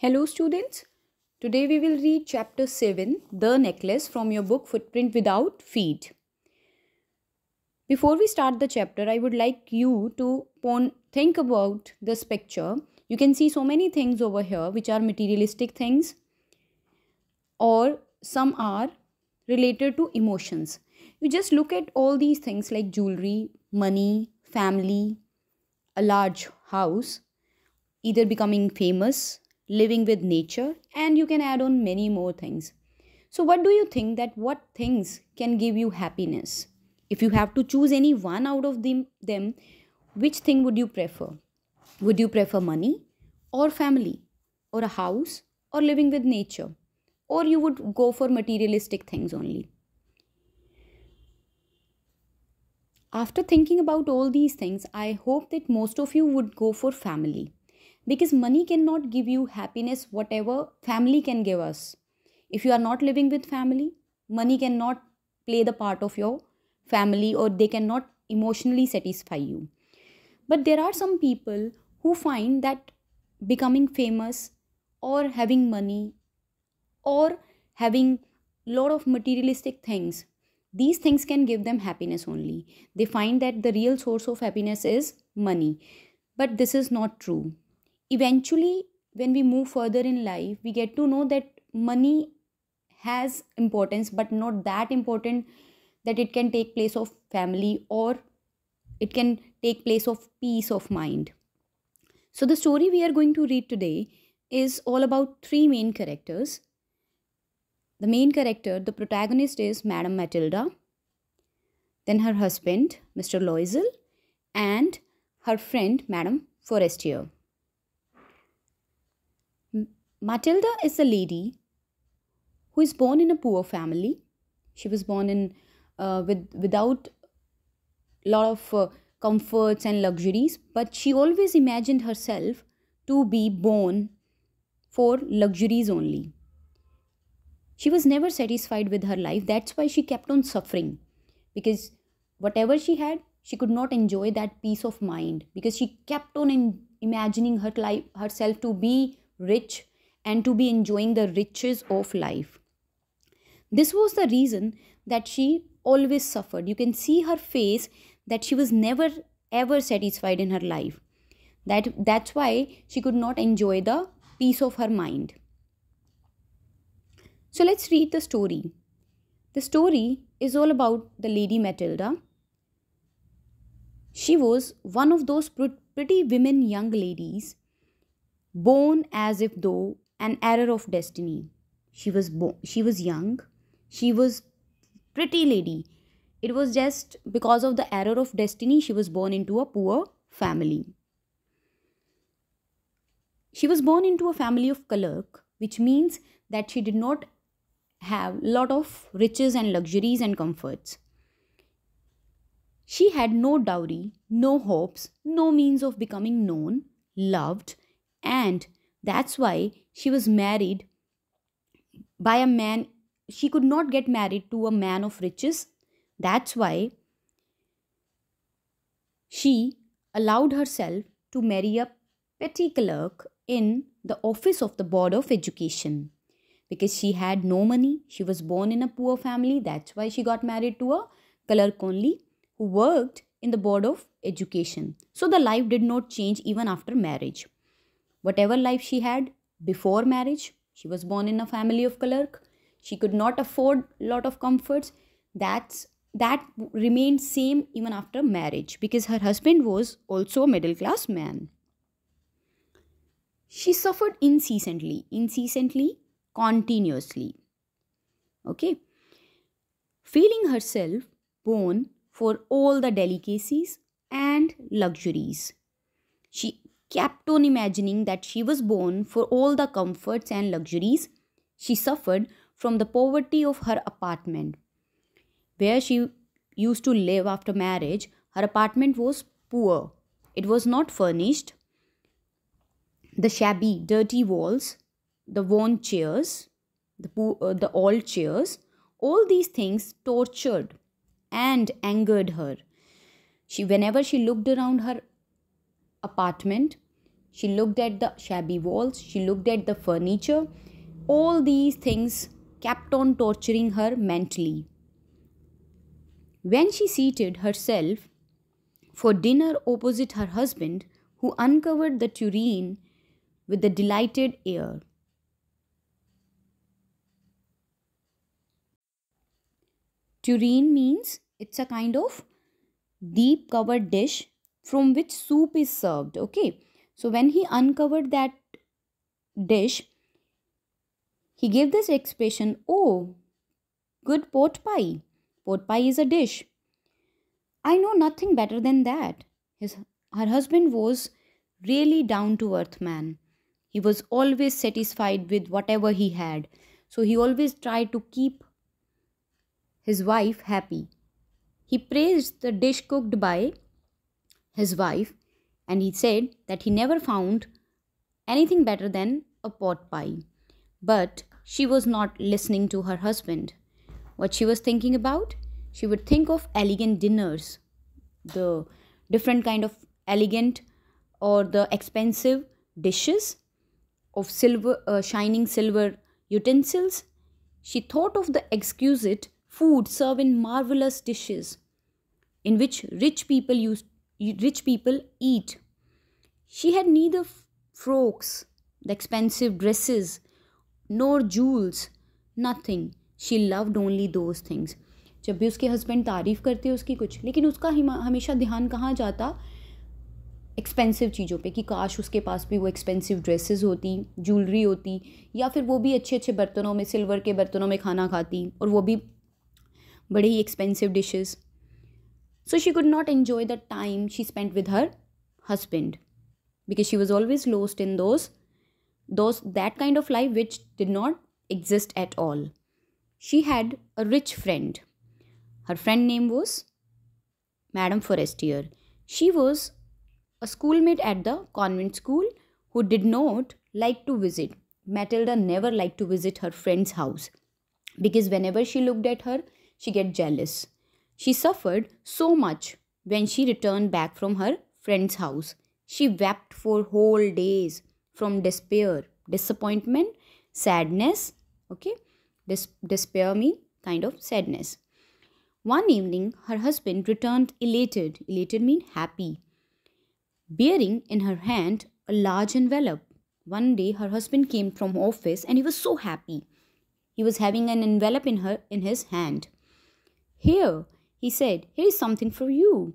Hello, students. Today we will read chapter 7, The Necklace, from your book Footprint Without Feet. Before we start the chapter, I would like you to think about this picture. You can see so many things over here which are materialistic things, or some are related to emotions. You just look at all these things like jewelry, money, family, a large house, either becoming famous, living with nature, and you can add on many more things. So what do you think that what things can give you happiness? If you have to choose any one out of them, which thing would you prefer? Would you prefer money or family or a house or living with nature? Or you would go for materialistic things only? After thinking about all these things, I hope that most of you would go for family, because money cannot give you happiness whatever family can give us. If you are not living with family, money cannot play the part of your family, or they cannot emotionally satisfy you. But there are some people who find that becoming famous, or having money, or having lot of materialistic things, these things can give them happiness only. They find that the real source of happiness is money. But this is not true. Eventually, when we move further in life, we get to know that money has importance, but not that important that it can take place of family, or it can take place of peace of mind. So the story we are going to read today is all about three main characters. The main character, the protagonist, is Madame Matilda, then her husband, Mr. Loisel, and her friend, Madame Forestier. Matilda is a lady who is born in a poor family. She was born in without lot of comforts and luxuries, but she always imagined herself to be born for luxuries only. She was never satisfied with her life. That's why she kept on suffering, because whatever she had, she could not enjoy that peace of mind, because she kept on imagining her life, herself to be rich and to be enjoying the riches of life. This was the reason that she always suffered. You can see her face that she was never ever satisfied in her life. That's why she could not enjoy the peace of her mind. So let's read the story. The story is all about the Lady Matilda. She was one of those pretty women, young ladies, born as if though an error of destiny. She was young, she was pretty lady. It was just because of the error of destiny she was born into a poor family. She was born into a family of clerk, which means that she did not have lot of riches and luxuries and comforts. She had no dowry, no hopes, no means of becoming known, loved, and that's why she was married by a man. She could not get married to a man of riches. That's why she allowed herself to marry a petty clerk in the office of the Board of Education. Because she had no money, she was born in a poor family. That's why she got married to a clerk only who worked in the Board of Education. So the life did not change even after marriage. Whatever life she had before marriage, she was born in a family of clerk. She could not afford lot of comforts. That remained same even after marriage, because her husband was also a middle class man. She suffered incessantly, continuously. Okay. Feeling herself born for all the delicacies and luxuries. She kept on imagining that she was born for all the comforts and luxuries. She suffered from the poverty of her apartment. Where she used to live after marriage, her apartment was poor. It was not furnished. The shabby, dirty walls, the worn chairs, the old chairs, all these things tortured and angered her. Whenever she looked around her apartment, She looked at the shabby walls, she looked at the furniture. All these things kept on torturing her mentally. When she seated herself for dinner opposite her husband, who uncovered the tureen with a delighted air. Tureen means it's a kind of deep covered dish from which soup is served. Okay, so when he uncovered that dish, he gave this expression, "Oh, good pot pie." Pot pie is a dish. I know nothing better than that. Her husband was really down to earth man. He was always satisfied with whatever he had. So he always tried to keep his wife happy. He praised the dish cooked by his wife, and he said that he never found anything better than a pot pie. But she was not listening to her husband. What she was thinking about? She would think of elegant dinners, the different kind of elegant or the expensive dishes of shining silver utensils. She thought of the exquisite food served in marvelous dishes in which rich people eat. She had neither frocks, the expensive dresses, nor jewels, nothing. She loved only those things. जब भी उसके husband तारीफ़ करते उसकी कुछ, लेकिन उसका हमेशा ध्यान कहाँ जाता? एक्सपेंसिव चीज़ों पे, कि काश उसके पास भी वो एक्सपेंसिव ड्रेसेस होती, ज्वेलरी होती, या फिर वो भी अच्छे अच्छे बर्तनों में, सिल्वर के बर्तनों में खाना खाती, और वो भी बड़े ही expensive dishes. So she could not enjoy the time she spent with her husband because she was always lost in those that kind of life which did not exist at all. She had a rich friend. Her friend name was Madame Forestier. She was a schoolmate at the convent school who did not like to visit. Matilda never liked to visit her friend's house because whenever she looked at her, she get jealous. She suffered so much when she returned back from her friend's house. She wept for whole days from despair, disappointment, sadness. Okay, despair means kind of sadness. One evening, her husband returned elated. Elated means happy, bearing in her hand a large envelope. One day, her husband came from office and he was so happy. He was having an envelope in his hand. Here, he said, here is something for you.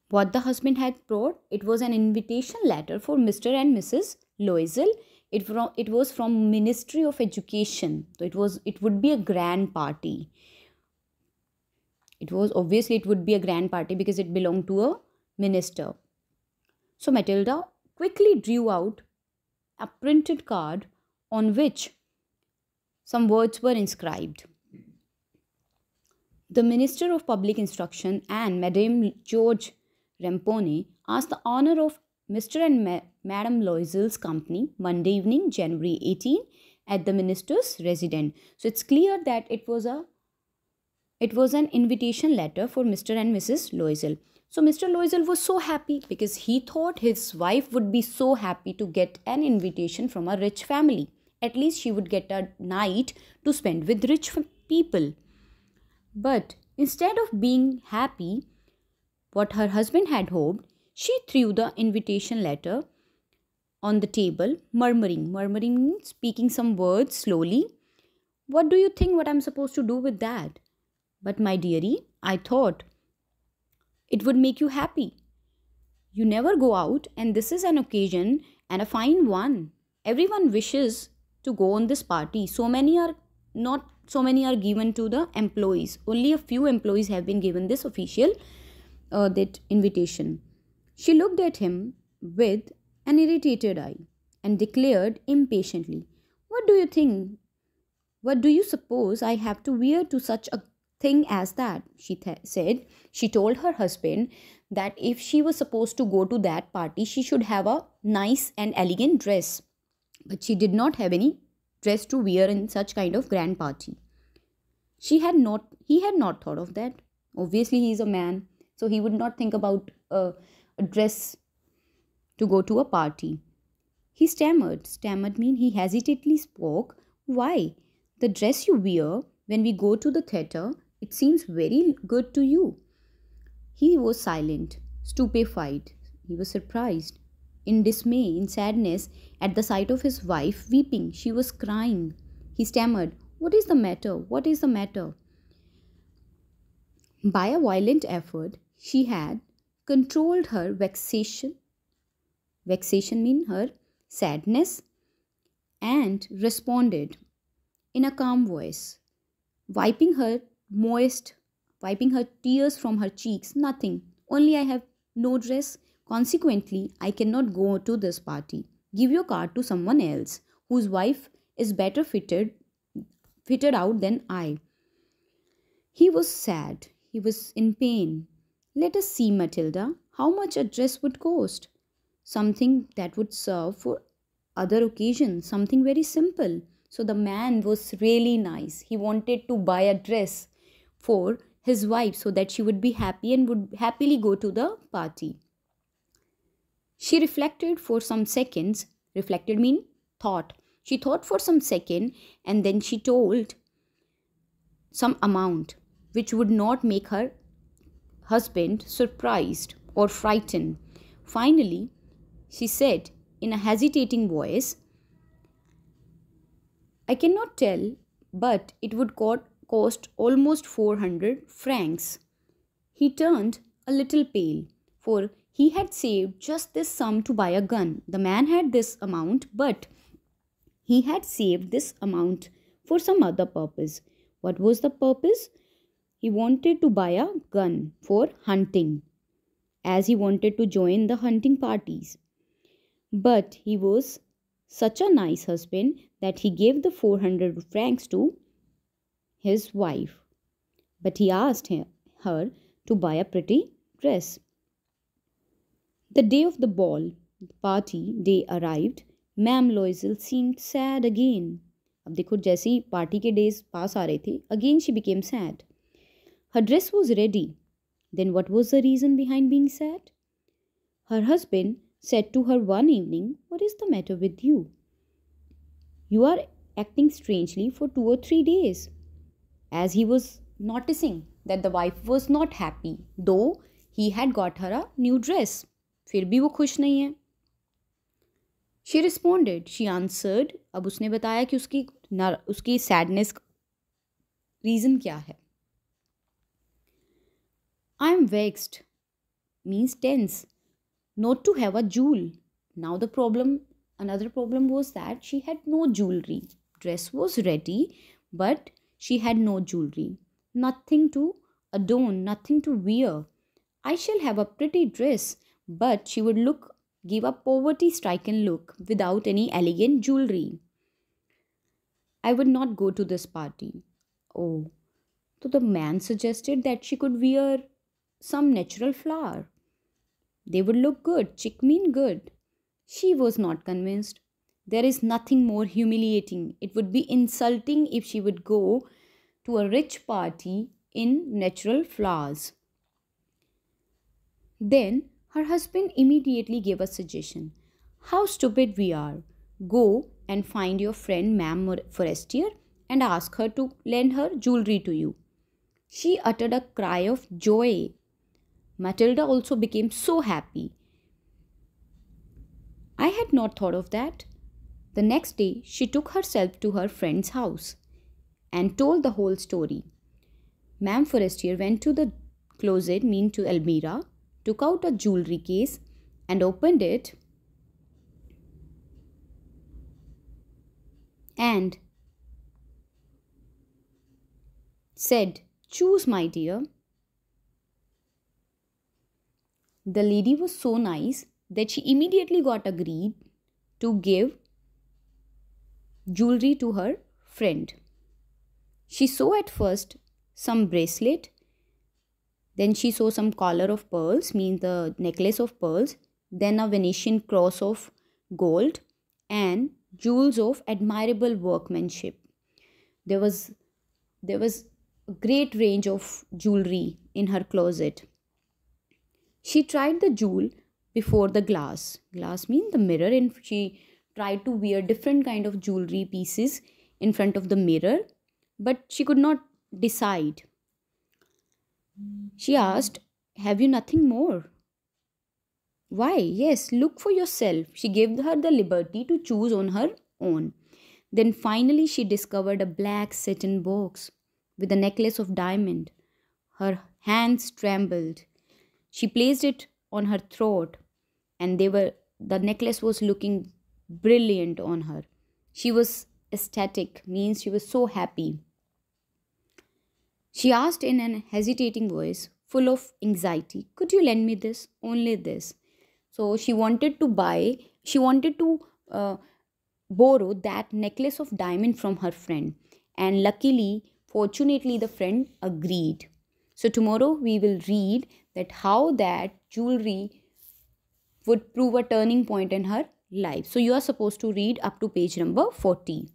What the husband had brought, it was an invitation letter for Mr. and Mrs. Loisel. It was from Ministry of Education. So it would be a grand party. It would be a grand party because it belonged to a minister. So Matilda quickly drew out a printed card on which some words were inscribed. The Minister of Public Instruction and Madame George Rampone asked the honor of Mr. and Madame Loisel's company Monday evening, January 18, at the minister's residence. So it's clear that it was an invitation letter for Mr. and Mrs. Loisel. So Mr. Loisel was so happy because he thought his wife would be so happy to get an invitation from a rich family. At least she would get a night to spend with rich people. But instead of being happy, what her husband had hoped, she threw the invitation letter on the table, murmuring. Murmuring means speaking some words slowly. What do you think what I'm supposed to do with that? But my dearie, I thought it would make you happy. You never go out, and this is an occasion and a fine one. Everyone wishes to go on this party. So many are given to the employees. Only a few employees have been given this official that invitation. She looked at him with an irritated eye and declared impatiently, "What do you think? What do you suppose I have to wear to such a thing as that?" She said. She told her husband that if she was supposed to go to that party, she should have a nice and elegant dress. But she did not have any dress to wear in such kind of grand party. He had not thought of that. Obviously, he is a man, so he would not think about a dress to go to a party. He stammered. Stammered mean he hesitantly spoke. Why? The dress you wear when we go to the theatre, it seems very good to you. He was silent, stupefied. He was surprised, in dismay, in sadness, at the sight of his wife weeping. She was crying. He stammered, "What is the matter? What is the matter?" By a violent effort, she had controlled her vexation. Vexation means her sadness, and responded in a calm voice, wiping her moist, wiping her tears from her cheeks. "Nothing. Only I have no dress. Consequently, I cannot go to this party. Give your card to someone else, whose wife is better fitted out than I." He was sad. He was in pain. "Let us see, Matilda, how much a dress would cost. Something that would serve for other occasions, something very simple." So the man was really nice. He wanted to buy a dress for his wife so that she would be happy and would happily go to the party. She reflected for some seconds. Reflected mean thought. She thought for some second, and then she told some amount which would not make her husband surprised or frightened. Finally, she said in a hesitating voice, "I cannot tell, but it would cost almost 400 francs." He turned a little pale, for he had saved just this sum to buy a gun. The man had this amount, but he had saved this amount for some other purpose. What was the purpose? He wanted to buy a gun for hunting, as he wanted to join the hunting parties. But he was such a nice husband that he gave the 400 francs to his wife. But he asked her to buy a pretty dress. The day of the ball, the party day arrived. Ma'am Loisel seemed sad again. अब देखो जैसे ही party के days pass आ रहे थे, again she became sad. Her dress was ready. Then what was the reason behind being sad? Her husband said to her one evening, "What is the matter with you? You are acting strangely for 2 or 3 days." As he was noticing that the wife was not happy, though he had got her a new dress. फिर भी वो खुश नहीं है. She responded, she answered. अब उसने बताया कि उसकी sadness reason क्या है. "I am vexed," means tense, "not to have a jewel." Now another problem was that she had no jewelry. Dress was ready, but she had no jewelry. Nothing to adorn, nothing to wear. I shall have a pretty dress, but she would give a poverty-stricken look without any elegant jewelry. I would not go to this party. Oh, so the man suggested that she could wear some natural flower. They would look good, chic mean good. She was not convinced. There is nothing more humiliating. It would be insulting if she would go to a rich party in natural flowers. Then her husband immediately gave a suggestion. "How stupid we are. Go and find your friend Ma'am Forestier and ask her to lend her jewelry to you." She uttered a cry of joy. Matilda also became so happy. I had not thought of that. The next day, she took herself to her friend's house and told the whole story. Ma'am Forestier went to the closet, to Elmira, took out a jewelry case and opened it and said, "Choose, my dear." The lady was so nice that she immediately got agreed to give jewelry to her friend. She saw at first some bracelet. Then she saw some collar of pearls, the necklace of pearls, then a Venetian cross of gold, and jewels of admirable workmanship. There was a great range of jewelry in her closet. She tried the jewel before the glass. Glass means the mirror, and she tried to wear different kind of jewelry pieces in front of the mirror, but she could not decide. She asked, "Have you nothing more?" "Why, yes, look for yourself." She gave her the liberty to choose on her own. Then finally she discovered a black satin box with a necklace of diamond. Her hands trembled. She placed it on her throat, and the necklace was looking brilliant on her. She was ecstatic, means she was so happy. She asked in an hesitating voice, full of anxiety, "Could you lend me this? Only this." So she wanted to uh, borrow that necklace of diamond from her friend. And luckily, fortunately, the friend agreed. So tomorrow we will read that how that jewelry would prove a turning point in her life. So you are supposed to read up to page number 40.